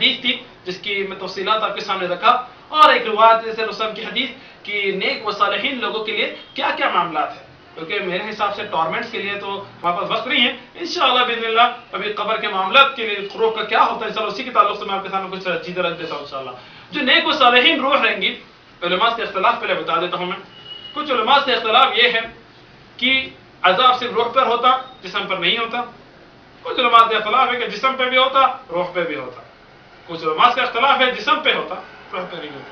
حدیث تھی جس کی میں تفصیلات آپ کے سامنے رکھا، اور ایک روایت جیسے رسول کی حدیث کہ نیک و صالحین لوگوں کے لیے کیا کیا معاملات ہیں، کیونکہ میرے حساب سے ٹورمنٹس کے لیے تو ہمارے پاس وقت نہیں ہے، انشاءاللہ باذن اللہ ابھی قبر کے معاملات کے لیے روح کا کیا ہوتا ہے انشاءاللہ اسی کے تعلق سے میں آپ کے سامنے کچھ چیزیں رکھ دیتا ہوں انشاءاللہ۔ جو نیک و صالحین روح رہیں گی، علماء کے اختلاف پہلے بتا دیتا ہوں میں۔ کچھ علماء کے اختلاف یہ ہے کہ عذاب صرف روح پر ہوتا، جسم پر نہیں ہوتا۔ کچھ علماء کا اختلاف ہے کہ جسم پہ بھی ہوتا، روح پہ بھی ہوتا۔ کچھ علماء کا اختلاف ہے جسم پہ ہوتا، روح پہ نہیں ہوتا۔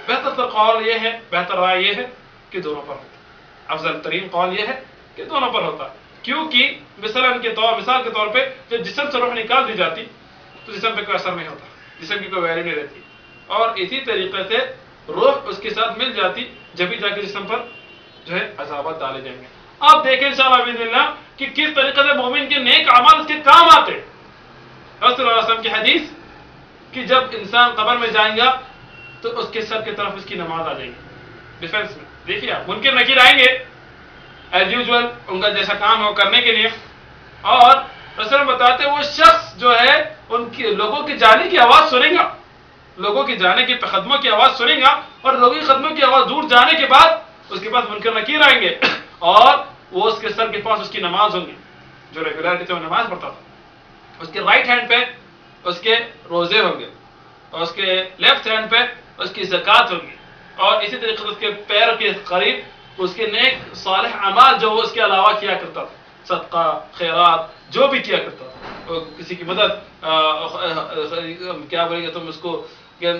بہتر تر قول یہ ہے، بہتر رائے یہ ہے کہ دونوں پر ہوتا۔ افضل ترین قول یہ ہے کہ دونوں پر ہوتا، کیونکہ مثال کے طور پہ جب جسم سے روح نکال دی جاتی تو جسم پہ کوئی اثر نہیں ہوتا، جسم کی کوئی ویلیو نہیں رہتی، اور اسی طریقے سے روح اس کے ساتھ مل جاتی جبھی جا کے جسم پر جو ہے عذابات ڈالے جائیں گے۔ آپ دیکھیں انشاءاللہ باذن اللہ کہ کس طریقے سے مومن کے نیک اعمال اس کے کام آتے۔ رسول اللہ علیہ وسلم کی حدیث کہ جب انسان قبر میں جائیں گا تو اس کے سر کی طرف اس کی نماز آ جائے گی ڈیفینس میں۔ دیکھیے آپ منکر نکیر آئیں گے ایز یوزول ان کا جیسا کام ہے وہ کرنے کے لیے، اور رسول بتاتے ہیں وہ شخص جو ہے ان کی لوگوں کی جانے کی آواز سنے گا، لوگوں کے جانے کے قدموں کی آواز سنے گا، اور لوگوں کے قدموں کی آواز دور جانے کے بعد اس کے پاس منکر نکیر آئیں گے اور وہ اس کے سر کے پاس اس کی نماز ہوں گی جو ریگولرٹی سے وہ نماز پڑھتا تھا، اس کے رائٹ ہینڈ پہ اس کے روزے ہوں گے، اور اس کے لیفٹ ہینڈ پہ اس کی زکوٰۃ ہوگی، اور اسی طریقے سے اس کے پیر کے قریب اس کے نیک صالح اعمال جو وہ اس کے علاوہ کیا کرتا تھا، صدقہ خیرات جو بھی کیا کرتا تھا، کسی کی مدد، کیا بولیں گے تم اس کو کہ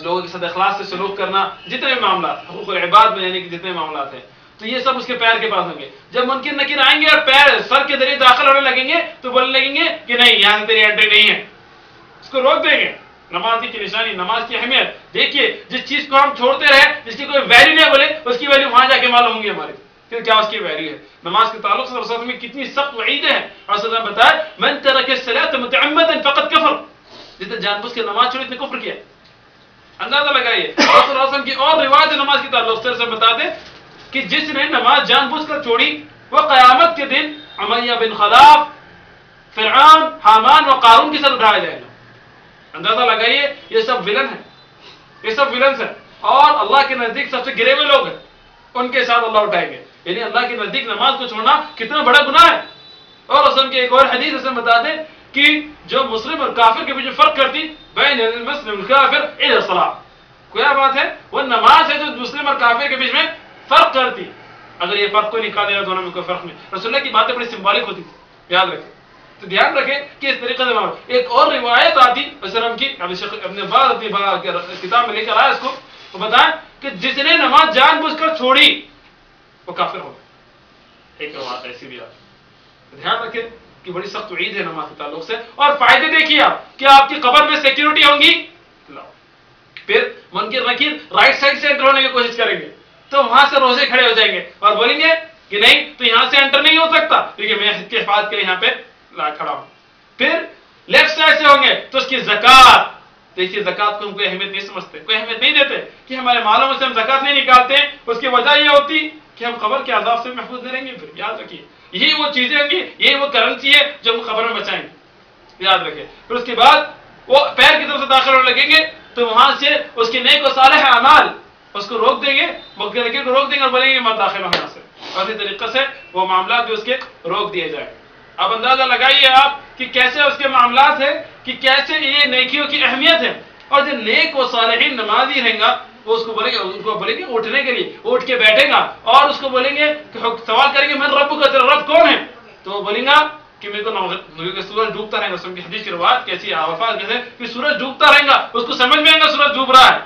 لوگوں کے ساتھ اخلاص سے سلوک کرنا، جتنے معاملات حقوق العباد میں یعنی کہ جتنے معاملات ہیں تو یہ سب اس کے پیر کے پاس ہوں گے۔ جب منکر نکیر آئیں گے اور پیر سر کے ذریعے داخل ہونے لگیں گے تو بولنے لگیں گے کہ نہیں یہاں سے تیری انٹری نہیں ہے، اس کو روک دیں گے۔ نماز کی نشانی، نماز کی اہمیت دیکھیے، جس چیز کو ہم چھوڑتے رہے جس کی کوئی ویلیو نہیں بولے اس کی ویلیو وہاں جا کے معلوم ہوں گی ہماری کہ کیا اس کی ویلیو ہے۔ نماز کے تعلق سے رسول میں کتنی سخت وعیدیں ہیں، رسول نے بتایا من ترک الصلاۃ متعمدا فقد کفر، جس نے جان بوجھ کے نماز چھوڑی اس نے کفر کیا۔ اندازہ لگائیے رسول اللہ کی اور روایت نماز کے تعلق سے بتا دیں کہ جس نے نماز جان بوجھ کر چھوڑی وہ قیامت کے دن امیہ بن خلف، فرعون، حامان و قارون کے ساتھ اٹھایا جائے گا۔ اندازہ لگائیے یہ سب ولن ہیں، یہ سب ولنس ہیں، اور اللہ کے نزدیک سب سے گرے ہوئے لوگ ہیں، ان کے ساتھ اللہ اٹھائیں گے۔ یعنی اللہ کے نزدیک نماز کو چھوڑنا کتنا بڑا گناہ ہے۔ اور رسول کی ایک اور حدیث اسے بتا دیں کہ جو مسلم اور کافر کے بیچ میں فرق کرتی بین المسلم والکافر الا الصلاۃ، کیا بات ہے، وہ نماز ہے جو مسلم اور کافر کے بیچ میں فرق کرتی۔ اگر یہ فرق کوئی نکال دے دونوں میں کوئی فرق نہیں۔ رسول اللہ کی باتیں بڑی سمبولک ہوتی تھی، یاد رکھیں، تو دھیان رکھیں کہ اس طریقے سے ایک اور روایت آتی وسلم کی ابن باز اپنی کتاب میں لے کر آیا اس کو، وہ بتائیں کہ جس نے نماز جان بوجھ کر چھوڑی وہ کافر ہو گیا۔ ایک روایت ایسی بھی آتی، دھیان رکھیں کہ بڑی سخت وعید ہے نماز کے تعلق سے۔ اور فائدے دیکھیے آپ کہ آپ کی قبر میں سیکیورٹی ہوں گی، پھر منکر نکیر رائٹ سائڈ سے انٹر ہونے کی کوشش کریں گے تو وہاں سے روزے کھڑے ہو جائیں گے اور بولیں گے کہ نہیں تو یہاں سے انٹر نہیں ہو سکتا کیونکہ میں اس کے حفاظت کے لیے یہاں پہ کھڑا ہوں۔ پھر لیفٹ سائڈ سے ہوں گے تو اس کی زکوٰۃ، دیکھیے زکوٰۃ کو ہم کوئی اہمیت نہیں سمجھتے، کوئی اہمیت نہیں دیتے کہ ہمارے مالوں میں سے ہم زکوٰۃ نہیں نکالتے، اس کی وجہ یہ ہوتی کہ ہم قبر کے عذاب سے محفوظ نہیں رہیں گے۔ پھر یاد رکھیے یہی وہ چیزیں ہوں گی، یہی وہ کرنسی ہے جو ہم قبر میں بچائیں گے، یاد رکھیں۔ پھر اس کے بعد وہ پیر کی طرف سے داخل ہونے لگیں گے تو وہاں سے اس کے نیک و صالح اعمال اس کو روک دیں گے، منکر نکیر کو روک دیں گے اور بولیں گے مت داخل ہو یہاں سے، اور اسی طریقے سے وہ معاملات بھی اس کے روک دیے جائیں۔ اب اندازہ لگائیے آپ کہ کیسے اس کے معاملات ہیں، کہ کیسے یہ نیکیوں کی اہمیت ہے۔ اور جو نیک و صالحین نمازی رہیں گا وہ اس کو بولیں گے اٹھنے کے لیے، اٹھ کے بیٹھے گا اور اس کو بولیں گے کہ سوال کریں گے من رب کا، تیرا رب کون ہے؟ تو وہ بولیں گا کہ میرے کو سورج ڈوبتا رہے گا۔ اس کی حدیث کی روایت کیسی الفاظ کیسے کہ سورج ڈوبتا رہے گا، اس کو سمجھ میں آئے گا سورج ڈوب رہا ہے،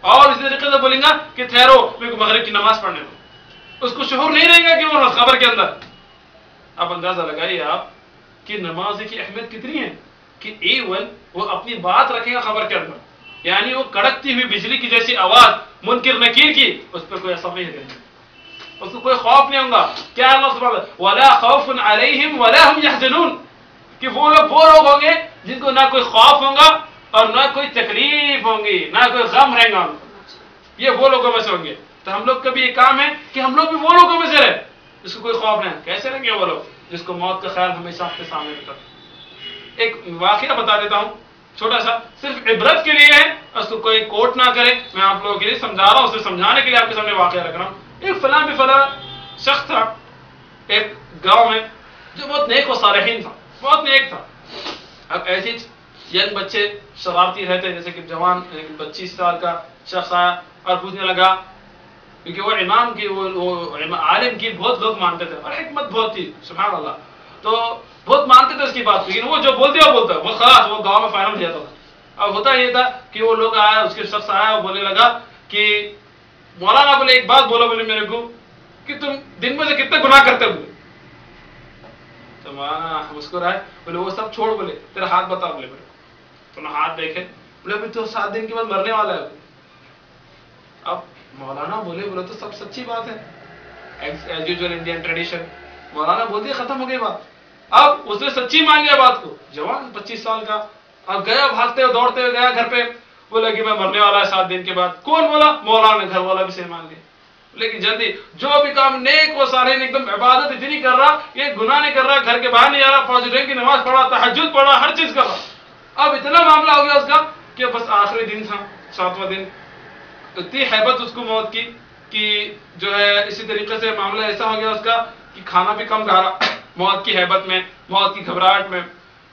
اور اسی طریقے سے بولیں گا کہ ٹھہرو میرے کو مغرب کی نماز پڑھنے دو، اس کو شعور نہیں رہے گا کہ وہ قبر کے اندر۔ اب اندازہ لگائیے آپ کہ نماز کی اہمیت کتنی ہے کہ ایون وہ اپنی بات رکھے گا قبر کے اندر، یعنی وہ کڑکتی ہوئی بجلی کی جیسی آواز منکر نکیر کی اس پر کوئی اثر نہیں دے گا، اس کو کوئی خوف نہیں ہوگا۔ کیا اللہ سبحانہ ولا خوف علیہم ولا هم يحزنون، کہ وہ لوگ ہوں گے جن کو نہ کوئی خوف ہوگا اور نہ کوئی تکلیف ہوں گی، نہ کوئی غم رہے گا، یہ وہ لوگوں میں سے ہوں گے۔ تو ہم لوگ کا بھی یہ کام ہے کہ ہم لوگ بھی وہ لوگوں میں سے رہے جس کو کوئی خوف نہیں۔ کیسے رہیں گے وہ لوگ جس کو موت کا خیال ہمیشہ آپ کے سامنے رہتا ہے۔ ایک واقعہ بتا دیتا ہوں چھوٹا سا صرف عبرت کے لیے ہے، اس کو کوئی کوٹ نہ کرے. میں آپ لوگوں کے لیے سمجھا رہا ہوں، اسے سمجھانے کے لیے آپ کے سامنے واقعہ رکھ رہا ہوں. ایک فلاں بھی فلاں شخص تھا ایک گاؤں میں جو بہت نیک و صالحین تھا، بہت نیک تھا. اب ایسی ینگ بچے شرارتی رہتے، جیسے کہ جوان 25 سال کا شخص آیا اور پوچھنے لگا، کیونکہ وہ امام کی وہ عالم کی بہت لوگ مانتے تھے اور حکمت بہت تھی سبحان اللہ، تو بہت مانتے تھے اس کی بات، لیکن وہ جو بولتے وہ بولتا وہ خلاص وہ گاؤں میں فائنل ہو جاتا تھا. اب ہوتا یہ تھا کہ وہ لوگ آیا، اس کے شخص آیا، وہ بولنے لگا کہ مولانا بولے ایک بات بولو بولے میرے کو کہ تم دن میں سے کتنے گناہ کرتے بولے. تو مولانا مسکرائے بولے وہ سب چھوڑ، بولے تیرا ہاتھ بتا بولے میرے کو. تو نے ہاتھ دیکھے، بولے تو 7 دن کے بعد مرنے والا ہے. اب مولانا بولے تو سب سچی بات ہے، ایز یوزول انڈین ٹریڈیشن. مولانا بول دیا، ختم ہو گئی بات. اب اس نے سچی مان لیا بات کو، جوان 25 سال کا. اب گیا بھاگتے ہوئے دوڑتے ہوئے گیا گھر پہ، بولا کہ میں مرنے والا ہے 7 دن کے بعد. کون بولا؟ مولانا. گھر والا بھی صحیح مان لیا. لیکن جلدی جو بھی کام نیک و صالح ایک دم عبادت اتنی کر رہا، یہ گناہ نہیں کر رہا، گھر کے باہر نہیں آ رہا، فجر کی نماز پڑھا، تہجد پڑھا، ہر چیز کر رہا. اب اتنا معاملہ ہو گیا اس کا کہ بس آخری دن تھا 7واں دن، اتنی حیبت اس کو موت کی کہ جو ہے اسی طریقے سے معاملہ ایسا ہو گیا اس کا کہ کھانا بھی کم کھا رہا موت کی حیبت میں، موت کی گھبراہٹ میں.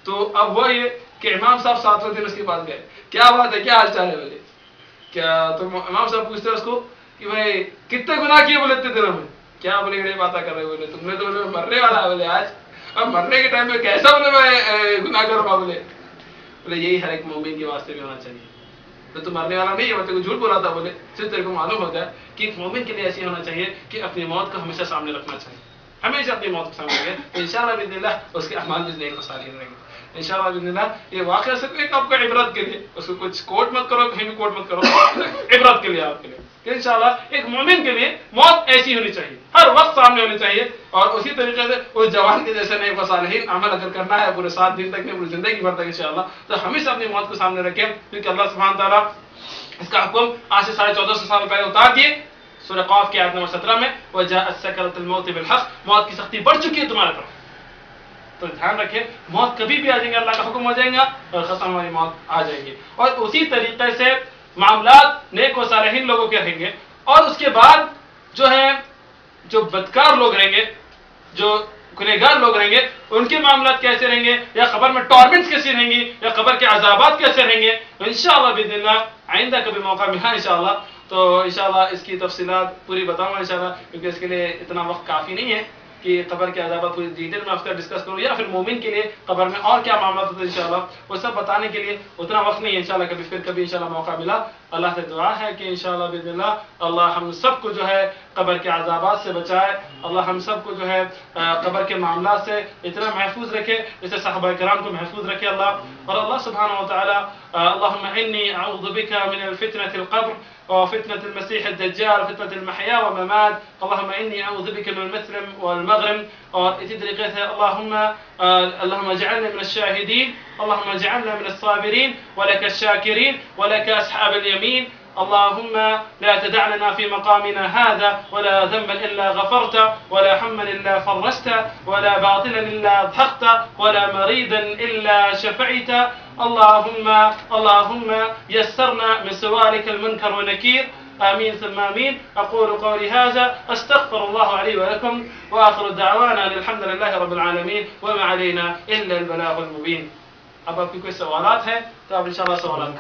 تو اب وہ یہ کہ امام صاحب 7واں دن اس کے پاس گئے، کیا بات ہے، کیا حال چال ہے بولے. کیا تو امام صاحب پوچھتے اس کو کہ بھائی کتنے گناہ کیے بولے اتنے دنوں میں. کیا بولے بڑی باتیں کر رہے بولے، تم نے تو بولے مرنے والا ہے بولے آج، اب مرنے کے ٹائم میں کیسا بولے میں گناہ کروں گا بولے. بولے یہی ہر ایک مومن کے واسطے بھی ہونا چاہیے. تو مرنے والا نہیں ہے، میں تیرے کو جھوٹ بولا تھا بولے، صرف تیرے کو معلوم ہوتا ہے کہ ایک مومن کے لیے ایسی ہونا چاہیے کہ اپنی موت کو ہمیشہ سامنے رکھنا چاہیے، ہمیشہ اپنی موت کو سامنے رکھے. انشاءاللہ باذن اللہ اس کے اعمال بھی نیک و صالح رہیں گے انشاءاللہ باذن اللہ. یہ واقعہ صرف ایک آپ کا عبرت کے لیے، اس کو کچھ کوٹ مت کرو، کہیں بھی کوٹ مت کرو، عبرت کے لیے آپ کے لیے کہ انشاءاللہ ایک مومن کے لیے موت ایسی ہونی چاہیے، ہر وقت سامنے ہونی چاہیے. اور اسی طریقے سے اس جوان کے جیسے نیک و صالحین عمل اگر کرنا ہے پورے 7 دن تک میں، پوری زندگی بھر تک انشاءاللہ، تو ہمیشہ اپنی موت کو سامنے رکھیں. کیونکہ اللہ سبحانہ تعالیٰ اس کا حکم آج سے 1450 سال پہلے اتار دیے سورہ قاف کی آیت نمبر 17 میں، وَجَاءَتْ سَكْرَةُ الْمَوْتِ بِالْحَقِّ، موت کی سختی بڑھ چکی ہے تمہارے طرف. تو دھیان رکھیں موت کبھی بھی آ جائیں گے، اللہ کا حکم ہو جائے گا اور ختم ہماری موت آ جائے گی. اور اسی طریقے سے معاملات نیک و صالحین لوگوں کے رہیں گے. اور اس کے بعد جو ہے جو بدکار لوگ رہیں گے، جو گنہگار لوگ رہیں گے، ان کے معاملات کیسے رہیں گے، یا قبر میں ٹارمنٹس کیسے رہیں گی، یا قبر کے عذابات کیسے رہیں گے. انشاءاللہ باذن اللہ آئندہ کبھی موقع ملا انشاءاللہ تو انشاءاللہ اس کی تفصیلات پوری بتاؤں گا انشاءاللہ، کیونکہ اس کے لیے اتنا وقت کافی نہیں ہے کہ قبر کے عذابات پوری ڈیٹیل میں افطر ڈسکس کروں، یا پھر مومن کے لیے قبر میں اور کیا معاملات ہوتے ہیں انشاءاللہ وہ سب بتانے کے لیے اتنا وقت نہیں ہے انشاءاللہ. کبھی انشاءاللہ موقع ملا. اللہ سے دعا ہے کہ انشاءاللہ باذن اللہ اللہ ہم سب کو جو ہے قبر کے عذابات سے بچائے، اللہ ہم سب کو جو ہے قبر کے معاملات سے اتنا محفوظ رکھے جیسے صحابہ کرام کو محفوظ رکھے اللہ. اور اللہ سبحانہ وتعالی اللہم انی اعوذ بک من الفتنة القبر وفتنة المسيح الدجال وفتنة المحيا والممات. اللهم إني أعوذ بك من المثلم والمغرم. اور اسی طریقے سے اللهم اجعلنا من الشاهدين، اللهم اجعلنا من الصابرين ولك الشاكرين ولك أصحاب اليمين. اللهم لا تدع لنا في مقامنا هذا ولا ذنبا إلا غفرته ولا هما إلا فرجته ولا باطلا إلا أضحكته ولا مريضا إلا شفعته. اللهم يسرنا من سؤالك المنكر ونكير. آمين ثم آمين. أقول قولي هذا أستغفر الله لي ولكم وآخر دعوانا الحمد لله رب العالمين وما علينا إلا البلاغ المبين. اب آپ کی کوئی سوالات ہیں تو آپ انشاءاللہ سوالات کریں.